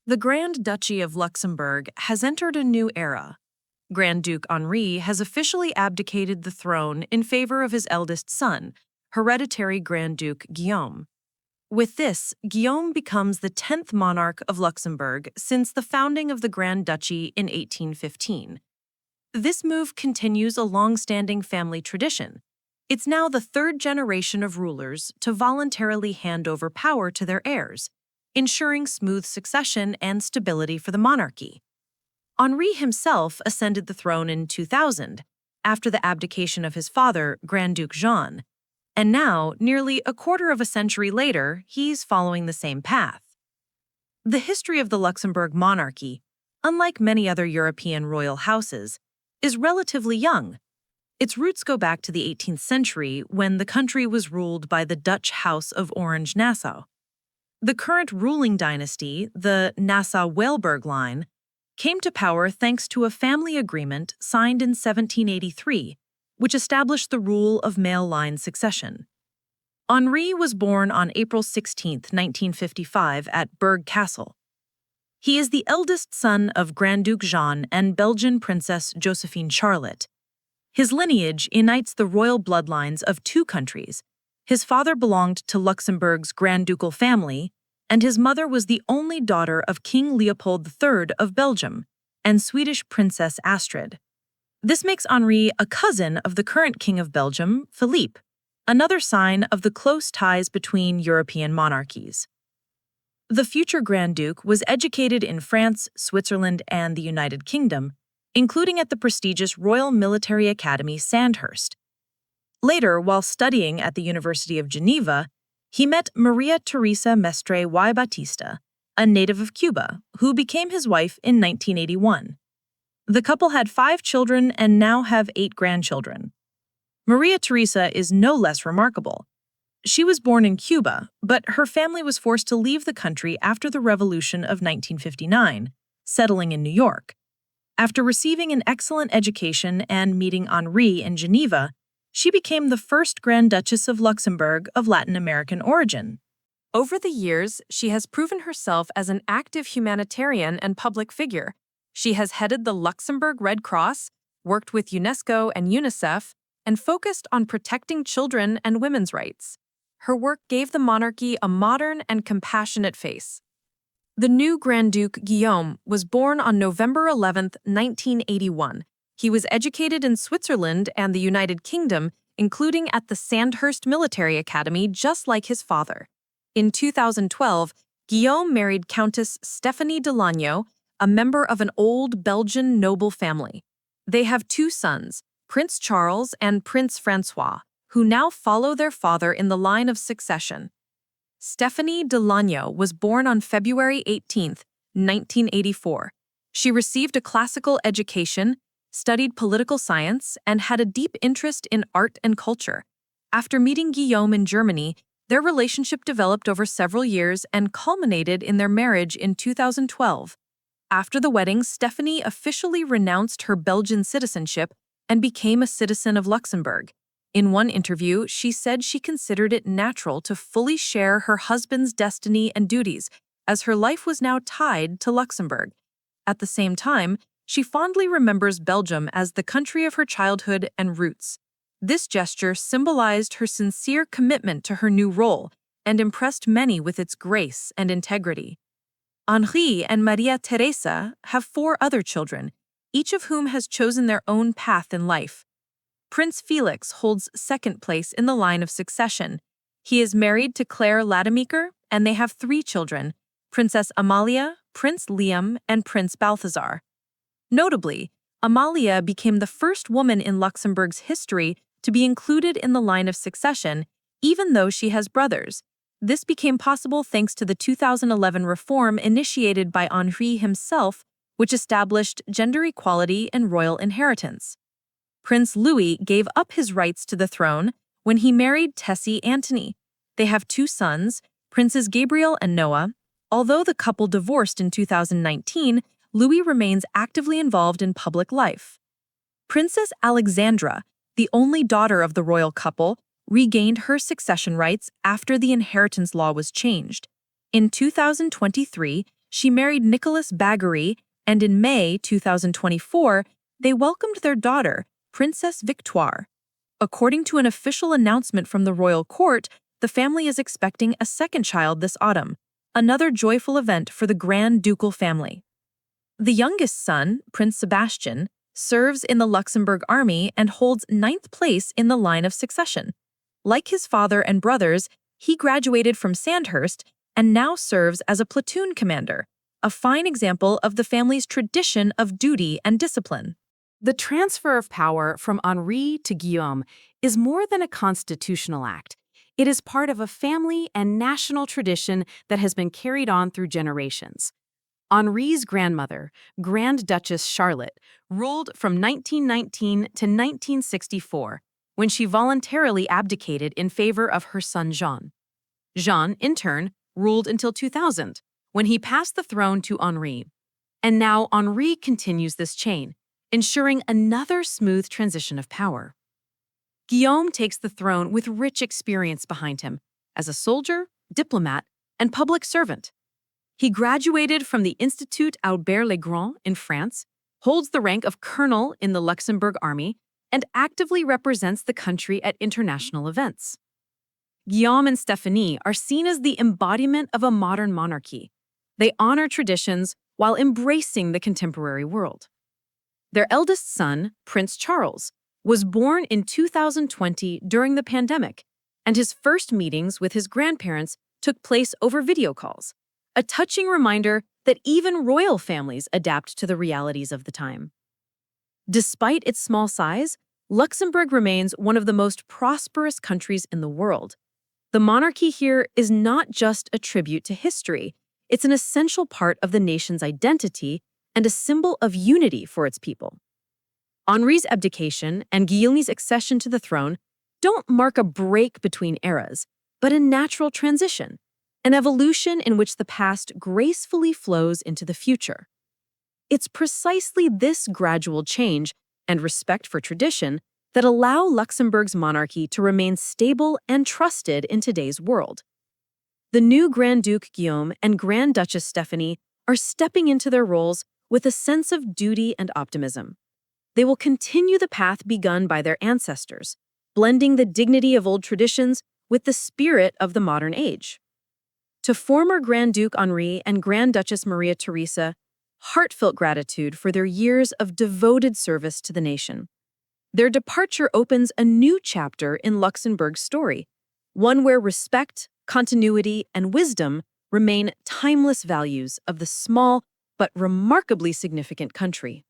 The Grand Duchy of Luxembourg has entered a new era. Grand Duke Henri has officially abdicated the throne in favor of his eldest son, hereditary Grand Duke Guillaume. With this, Guillaume becomes the 10th monarch of Luxembourg since the founding of the Grand Duchy in 1815. This move continues a long-standing family tradition. It's now the third generation of rulers to voluntarily hand over power to their heirs, ensuring smooth succession and stability for the monarchy. Henri himself ascended the throne in 2000, after the abdication of his father, Grand Duke Jean, and now, nearly a quarter of a century later, he's following the same path. The history of the Luxembourg monarchy, unlike many other European royal houses, is relatively young. Its roots go back to the 18th century when the country was ruled by the Dutch House of Orange-Nassau. The current ruling dynasty, the Nassau-Weilburg line, came to power thanks to a family agreement signed in 1783, which established the rule of male-line succession. Henri was born on April 16, 1955, at Berg Castle. He is the eldest son of Grand Duke Jean and Belgian Princess Josephine Charlotte. His lineage unites the royal bloodlines of two countries. His father belonged to Luxembourg's Grand Ducal family, and his mother was the only daughter of King Leopold III of Belgium and Swedish Princess Astrid. This makes Henri a cousin of the current King of Belgium, Philippe, another sign of the close ties between European monarchies. The future Grand Duke was educated in France, Switzerland, and the United Kingdom, including at the prestigious Royal Military Academy Sandhurst. Later, while studying at the University of Geneva, he met Maria Teresa Mestre y Batista, a native of Cuba, who became his wife in 1981. The couple had 5 children and now have 8 grandchildren. Maria Teresa is no less remarkable. She was born in Cuba, but her family was forced to leave the country after the Revolution of 1959, settling in New York. After receiving an excellent education and meeting Henri in Geneva, she became the first Grand Duchess of Luxembourg of Latin American origin. Over the years, she has proven herself as an active humanitarian and public figure. She has headed the Luxembourg Red Cross, worked with UNESCO and UNICEF, and focused on protecting children and women's rights. Her work gave the monarchy a modern and compassionate face. The new Grand Duke Guillaume was born on November 11, 1981. He was educated in Switzerland and the United Kingdom, including at the Sandhurst Military Academy, just like his father. In 2012, Guillaume married Countess Stéphanie de Langeau, a member of an old Belgian noble family. They have 2 sons, Prince Charles and Prince François, who now follow their father in the line of succession. Stéphanie de Langeau was born on February 18, 1984. She received a classical education, studied political science, and had a deep interest in art and culture. After meeting Guillaume in Germany, their relationship developed over several years and culminated in their marriage in 2012. After the wedding, Stéphanie officially renounced her Belgian citizenship and became a citizen of Luxembourg. In one interview, she said she considered it natural to fully share her husband's destiny and duties, as her life was now tied to Luxembourg. At the same time, she fondly remembers Belgium as the country of her childhood and roots. This gesture symbolized her sincere commitment to her new role and impressed many with its grace and integrity. Henri and Maria Teresa have 4 other children, each of whom has chosen their own path in life. Prince Félix holds second place in the line of succession. He is married to Claire Lademaker, and they have 3 children, Princess Amalia, Prince Liam, and Prince Balthazar. Notably, Amalia became the first woman in Luxembourg's history to be included in the line of succession, even though she has brothers. This became possible thanks to the 2011 reform initiated by Henri himself, which established gender equality and royal inheritance. Prince Louis gave up his rights to the throne when he married Tessie Antony. They have 2 sons, Princes Gabriel and Noah. Although the couple divorced in 2019, Louis remains actively involved in public life. Princess Alexandra, the only daughter of the royal couple, regained her succession rights after the inheritance law was changed. In 2023, She married Nicolas Bagory, and in May 2024, they welcomed their daughter, Princess Victoire. According to an official announcement from the royal court, the family is expecting a second child this autumn, another joyful event for the Grand Ducal family. The youngest son, Prince Sébastien, serves in the Luxembourg army and holds ninth place in the line of succession. Like his father and brothers, he graduated from Sandhurst and now serves as a platoon commander, a fine example of the family's tradition of duty and discipline. The transfer of power from Henri to Guillaume is more than a constitutional act. It is part of a family and national tradition that has been carried on through generations. Henri's grandmother, Grand Duchess Charlotte, ruled from 1919 to 1964, when she voluntarily abdicated in favor of her son Jean. Jean, in turn, ruled until 2000, when he passed the throne to Henri. And now Henri continues this chain, ensuring another smooth transition of power. Guillaume takes the throne with rich experience behind him as a soldier, diplomat, and public servant. He graduated from the Institut Albert Legrand in France, holds the rank of colonel in the Luxembourg army, and actively represents the country at international events. Guillaume and Stéphanie are seen as the embodiment of a modern monarchy. They honor traditions while embracing the contemporary world. Their eldest son, Prince Charles, was born in 2020 during the pandemic, and his first meetings with his grandparents took place over video calls, a touching reminder that even royal families adapt to the realities of the time. Despite its small size, Luxembourg remains one of the most prosperous countries in the world. The monarchy here is not just a tribute to history, it's an essential part of the nation's identity and a symbol of unity for its people. Henri's abdication and Guillaume's accession to the throne don't mark a break between eras, but a natural transition, an evolution in which the past gracefully flows into the future. It's precisely this gradual change and respect for tradition that allow Luxembourg's monarchy to remain stable and trusted in today's world. The new Grand Duke Guillaume and Grand Duchess Stéphanie are stepping into their roles with a sense of duty and optimism. They will continue the path begun by their ancestors, blending the dignity of old traditions with the spirit of the modern age. To former Grand Duke Henri and Grand Duchess Maria Teresa, heartfelt gratitude for their years of devoted service to the nation. Their departure opens a new chapter in Luxembourg's story, one where respect, continuity, and wisdom remain timeless values of the small but remarkably significant country.